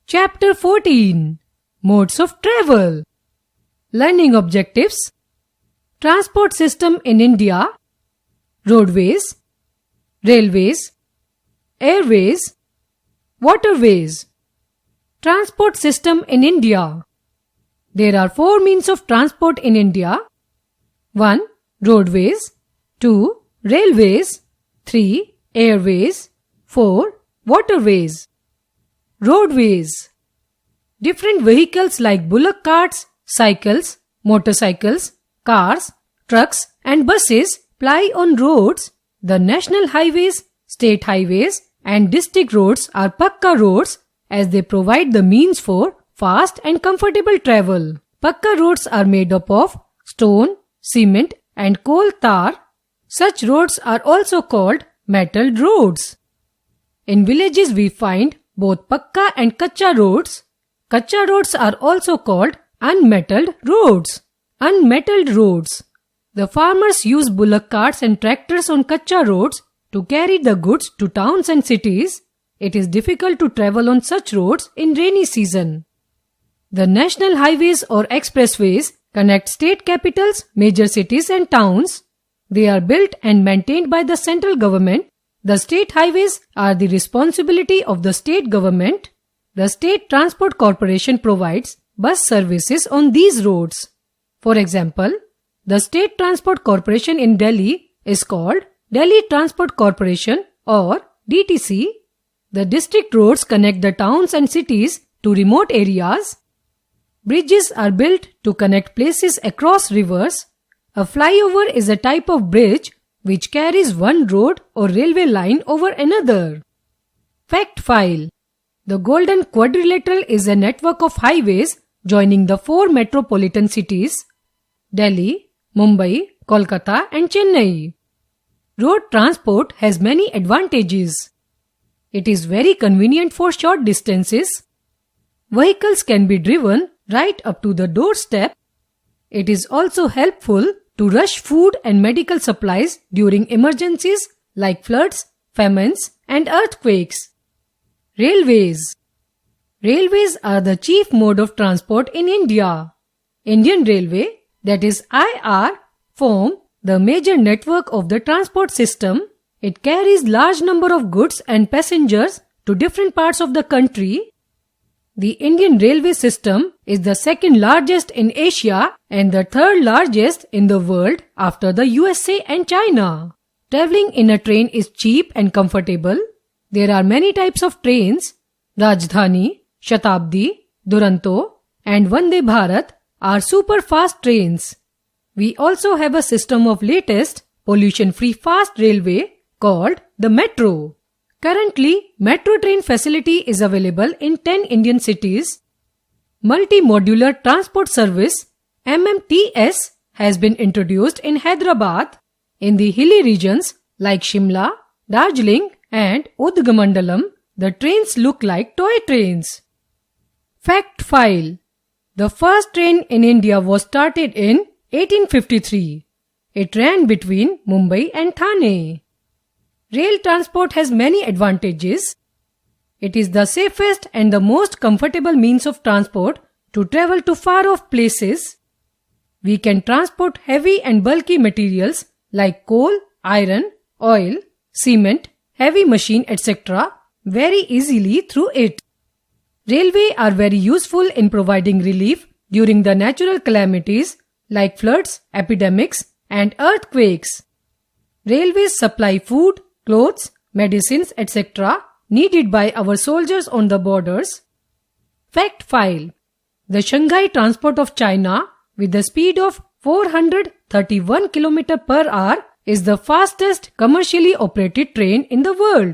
Chapter 14 Modes of Travel. Learning Objectives. Transport System in India. Roadways, Railways, Airways, Waterways. Transport System in India. There are 4 means of transport in India. 1. Roadways. 2. Railways. 3. Airways. 4. Waterways. Roadways. Different vehicles like bullock carts, cycles, motorcycles, cars, trucks and buses ply on roads. The national highways, state highways and district roads are Pakka roads as they provide the means for fast and comfortable travel. Pakka roads are made up of stone, cement and coal tar. Such roads are also called metalled roads. In villages we find both Pakka and Kacha roads. Kacha roads are also called unmetalled roads. Unmetalled roads. The farmers use bullock carts and tractors on Kacha roads to carry the goods to towns and cities. It is difficult to travel on such roads in rainy season. The national highways or expressways connect state capitals, major cities and towns. They are built and maintained by the central government. The state highways are the responsibility of the state government. The State Transport Corporation provides bus services on these roads. For example, the State Transport Corporation in Delhi is called Delhi Transport Corporation or DTC. The district roads connect the towns and cities to remote areas. Bridges are built to connect places across rivers. A flyover is a type of bridge which carries one road or railway line over another. Fact File. The Golden Quadrilateral is a network of highways joining the 4 metropolitan cities Delhi, Mumbai, Kolkata and Chennai. Road transport has many advantages. It is very convenient for short distances. Vehicles can be driven right up to the doorstep. It is also helpful to rush food and medical supplies during emergencies like floods, famines and earthquakes. Railways. Railways are the chief mode of transport in India. Indian Railway, that is IR, form the major network of the transport system. It carries large number of goods and passengers to different parts of the country. The Indian railway system is the second largest in Asia and the third largest in the world after the USA and China. Traveling in a train is cheap and comfortable. There are many types of trains. Rajdhani, Shatabdi, Duronto and Vande Bharat are super fast trains. We also have a system of latest pollution-free fast railway called the Metro. Currently, metro train facility is available in 10 Indian cities. Multi-modular transport service MMTS has been introduced in Hyderabad. In the hilly regions like Shimla, Darjeeling and Udgamandalam, the trains look like toy trains. Fact File. The first train in India was started in 1853. It ran between Mumbai and Thane. Rail transport has many advantages. It is the safest and the most comfortable means of transport to travel to far-off places. We can transport heavy and bulky materials like coal, iron, oil, cement, heavy machine, etc. very easily through it. Railway are very useful in providing relief during the natural calamities like floods, epidemics and earthquakes. Railways supply food, clothes, medicines, etc. needed by our soldiers on the borders. Fact File. The Shanghai Transport of China with the speed of 431 km per hour is the fastest commercially operated train in the world.